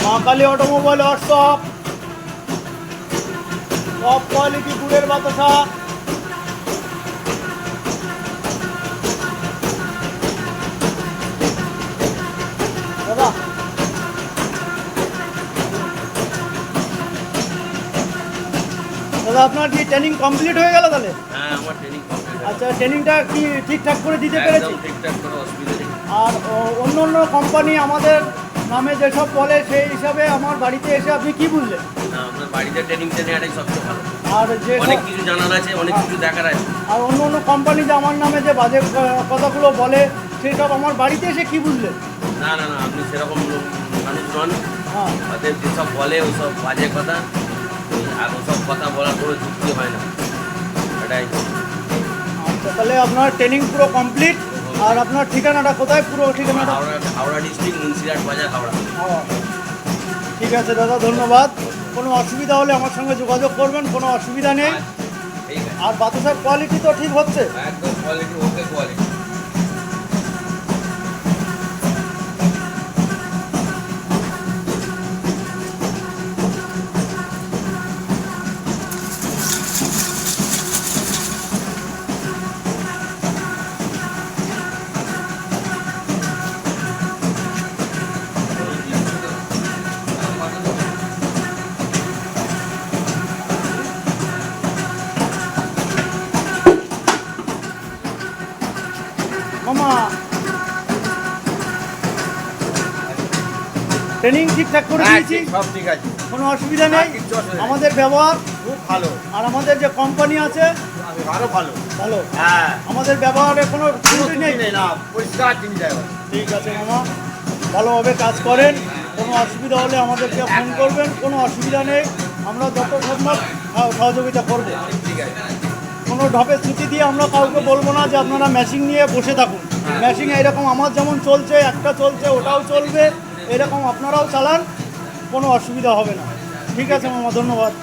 Mahakali automobile workshop, top quality গুড়ের বাতাসা। দাদা দাদা আপনার কি ট্রেনিং কমপ্লিট হয়ে গেল তাহলে? হ্যাঁ, আমার ট্রেনিং কমপ্লিট। আচ্ছা, ট্রেনিংটা কি ঠিকঠাক করে দিতে পেরেছি? ঠিকঠাক করে, অসুবিধা নেই। আর অন্য অন্য কোম্পানি আমাদের নামে যেসব বলে সেই হিসাবে আমার বাড়িতে এসে আপনি কি বুঝলেন? না, আপনার বাড়িতে ট্রেনিংটা নেওয়াটাই সবচেয়ে ভালো। আর যে অনেক কিছু জানার আছে, অনেক কিছু দেখার আছে। আর অন্য অন্য কোম্পানি যে আমার নামে যে বাজে কথাগুলো বলে সেই সব আমার বাড়িতে এসে কি বুঝলেন? না না না, আপনি সেরকম মানুষ নন। হ্যাঁ, ওদের যেসব বলে ওসব বাজে কথা, আর ওসব কথা বলার কোনো যুক্তি হয় না, এটাই। আচ্ছা, তাহলে আপনার ট্রেনিং পুরো কমপ্লিট। আর আপনার ঠিকানাটা কোথায়? পুরো ঠিকানাটা হাওড়া ডিস্ট্রিক্ট, মুন্সিরহাট বাজার, হাওড়া। ঠিক আছে দাদা, ধন্যবাদ। কোনো অসুবিধা হলে আমার সঙ্গে যোগাযোগ করবেন, কোনো অসুবিধা নেই। ঠিক আছে, আর বাতাসার কোয়ালিটি তো ঠিক হচ্ছে? একদম কোয়ালিটি, ওকে কোয়ালিটি। মামা, ট্রেনিং ঠিকঠাক করে দিয়েছি, সব ঠিক আছে, কোনো অসুবিধা নেই। কিচ্ছু অসুবিধা নেই। আমাদের ব্যবহার খুব ভালো, আর আমাদের যে কোম্পানি আছে আরো ভালো। ভালো, হ্যাঁ, আমাদের ব্যবহারে কোনো ত্রুটি নেই। না, পরিষ্কার জিনিস। ঠিক আছে মামা, ভালোভাবে কাজ করেন। কোনো অসুবিধা হলে আমাদেরকে ফোন করবেন, কোনো অসুবিধা নেই। আমরা যত সম্ভব সহযোগিতা করবো। ঠিক আছে, কোনো ঢপের ছুটি দিয়ে আমরা কাউকে বলবো না যে আপনারা মেশিন নিয়ে বসে থাকুন। মেশিন এরকম আমার যেমন চলছে, একটা চলছে ওটাও চলবে, এরকম আপনারাও চালান, কোনো অসুবিধা হবে না। ঠিক আছে মামা, ধন্যবাদ।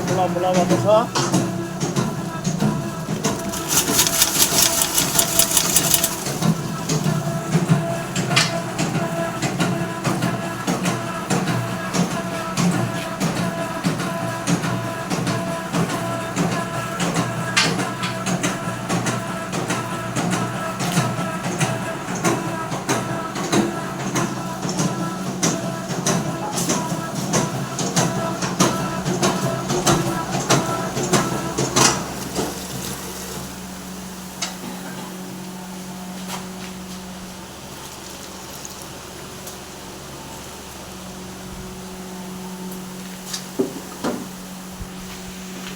খোলা খোলা বাতাসা।